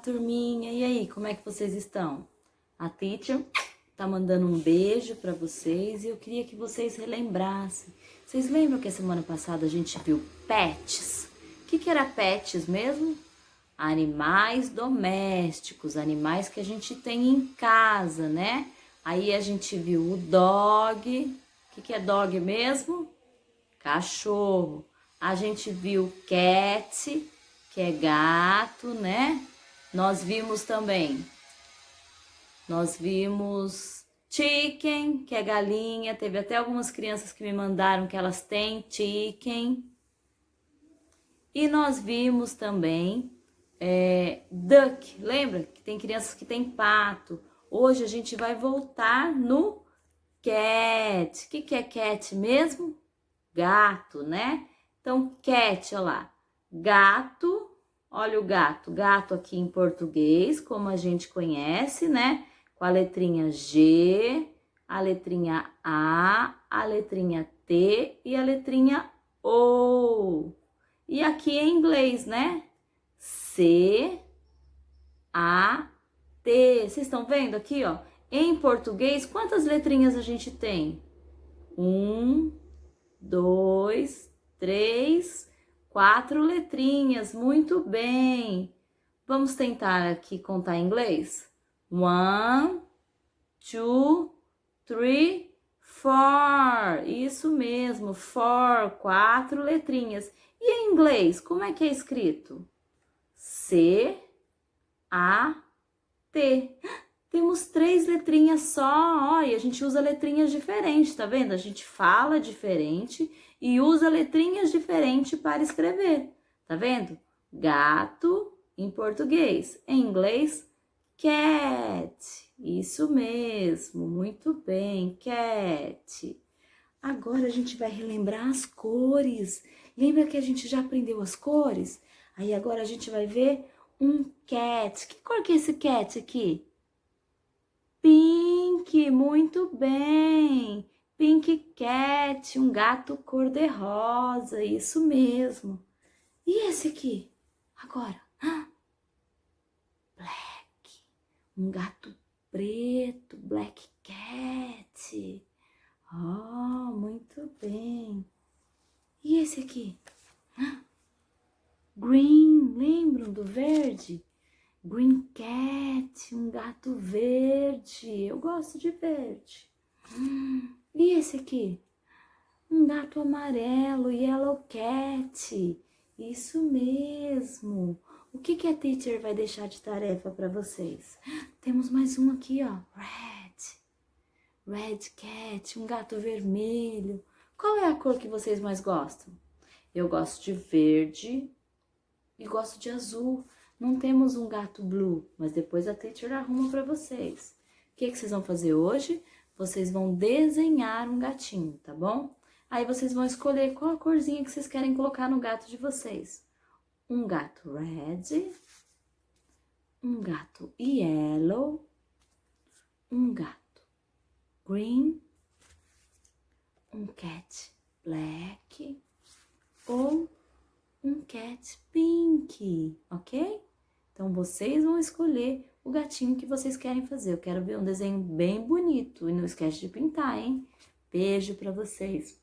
turminha! E aí, como é que vocês estão? A teacher tá mandando um beijo para vocês e eu queria que vocês relembrassem. Vocês lembram que a semana passada a gente viu pets? O que era pets mesmo? Animais domésticos, animais que a gente tem em casa, né? Aí a gente viu o dog. O que é dog mesmo? Cachorro. A gente viu cat, que é gato, né? Nós vimos chicken, que é galinha. Teve até algumas crianças que me mandaram que elas têm chicken. E nós vimos também duck, lembra? Que tem crianças que têm pato. Hoje a gente vai voltar no cat. O que é cat mesmo? Gato, né? Então, cat, olha lá. Gato, olha o gato. Gato aqui em português, como a gente conhece, né? Com a letrinha G, a letrinha A letrinha T e a letrinha O. E aqui em inglês, né? C, A, T. Vocês estão vendo aqui, ó? Em português, quantas letrinhas a gente tem? 1, 2, 3, 4 letrinhas. Muito bem. Vamos tentar aqui contar em inglês? 1, 2, 3, 4. Isso mesmo, 4 letrinhas. E em inglês, como é que é escrito? C, A, T. Temos 3 letrinhas só, ó, e a gente usa letrinhas diferentes, tá vendo? A gente fala diferente e usa letrinhas diferentes para escrever, tá vendo? Gato em português, em inglês, cat. Isso mesmo, muito bem, cat. Agora a gente vai relembrar as cores. Lembra que a gente já aprendeu as cores? Aí agora a gente vai ver um cat. Que cor que é esse cat aqui? Pink, muito bem. Pink cat, um gato cor-de-rosa, isso mesmo. E esse aqui? Agora, black, um gato preto, black cat. Oh, muito bem. E esse aqui? Green, lembram do verde? Green cat, um gato verde. Eu gosto de verde. E esse aqui? Um gato amarelo, yellow cat. Isso mesmo. O que a teacher vai deixar de tarefa para vocês? Temos mais um aqui, ó. Red cat, um gato vermelho. Qual é a cor que vocês mais gostam? Eu gosto de verde e gosto de azul. Não temos um gato blue, mas depois a teacher arruma para vocês. O que vocês vão fazer hoje? Vocês vão desenhar um gatinho, tá bom? Aí vocês vão escolher qual a corzinha que vocês querem colocar no gato de vocês. Um gato red, um gato yellow, um gato green, um cat black ou um cat pink, ok? Então, vocês vão escolher o gatinho que vocês querem fazer. Eu quero ver um desenho bem bonito. E não esquece de pintar, hein? Beijo pra vocês.